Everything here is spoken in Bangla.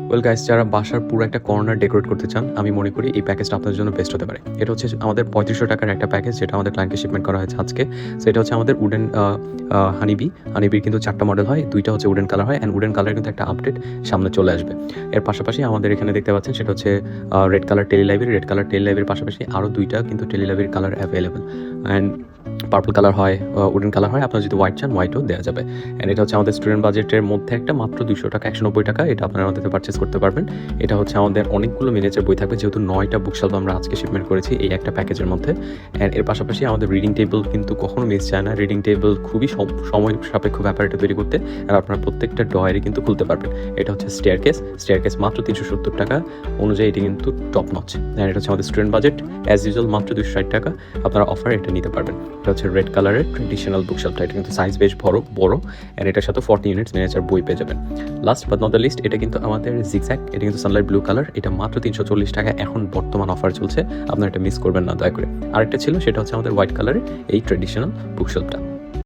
ওয়েল গাইস, যারা বাসার পুরো একটা কর্নার ডেকোরেট করতে চান, আমি মনে করি এই প্যাকেজটা আপনাদের জন্য বেস্ট হতে পারে। এটা হচ্ছে আমাদের 3500 টাকার একটা প্যাকেজ, যেটা আমাদের ক্লায়েন্টকে শিপমেন্ট করা হয়েছে আজকে। সো এটা হচ্ছে আমাদের উডেন হানিবির কিন্তু 4টা মডেল হয়, 2টা হচ্ছে উডেন কালার হয়, অ্যান্ড উডেন কালার কিন্তু একটা আপডেট সামনে চলে আসবে। এর পাশাপাশি আমাদের এখানে দেখতে পাচ্ছেন সেটা হচ্ছে রেড কালার টেলি লাইব্রেরির পাশাপাশি আরও 2টা কিন্তু টেলি লাইব্রেরির colour available, and purple colour হয়, উডেন কালার হয়। আপনারা যদি হোয়াইট চান হোয়াইটও দেওয়া যাবে। অ্যান্ড এটা হচ্ছে আমাদের স্টুডেন্ট বাজেটের মধ্যে একটা, মাত্র 200 টাকা, 190 টাকা। এটা আপনারা আমাদের পারচেস করতে পারবেন। এটা হচ্ছে আমাদের অনেকগুলো মিনিয়েচার বই থাকবে, যেহেতু 9টা বুকশেলফ আমরা আজকে শিপমেন্ট করেছি এই একটা প্যাকেজের মধ্যে। অ্যান্ড এর পাশাপাশি আমাদের রিডিং টেবিল কিন্তু কখনো মিস যায় না। রিডিং টেবিল খুবই সময় সাপেক্ষ ব্যাপার এটা তৈরি করতে, আর আপনারা প্রত্যেকটা ড্রয়ারে কিন্তু খুলতে পারবেন। এটা হচ্ছে স্টেয়ারকেস মাত্র 370 টাকা অনুযায়ী এটি কিন্তু টপ নচ। অ্যান্ড এটা হচ্ছে আমাদের স্টুডেন্ট বাজেট অ্যাজ ইউজুয়াল মাত্র 260 টাকা। আপনারা অফার এটা নিতে পারবেন। এটা হচ্ছে রেড কালারের ট্রেডিশনাল বুকশেলফটা। এটা কিন্তু সাইজ বেশ বড় অ্যান্ড এটার সাথে 40 ইউনিটস মিনিয়েচার বই পেয়ে যাবেন। Last but not the least, এটা কিন্তু আমাদের জিগজ্যাগ, এটা কিন্তু সানলাইট ব্লু কালার। এটা মাত্র 340 টাকা এখন বর্তমান অফার চলছে, আপনারা এটা মিস করবেন না দয়া করে। আরেকটা ছিল, সেটা হচ্ছে আমাদের হোয়াইট কালারের এই ট্রেডিশনাল বুকশেলফটা।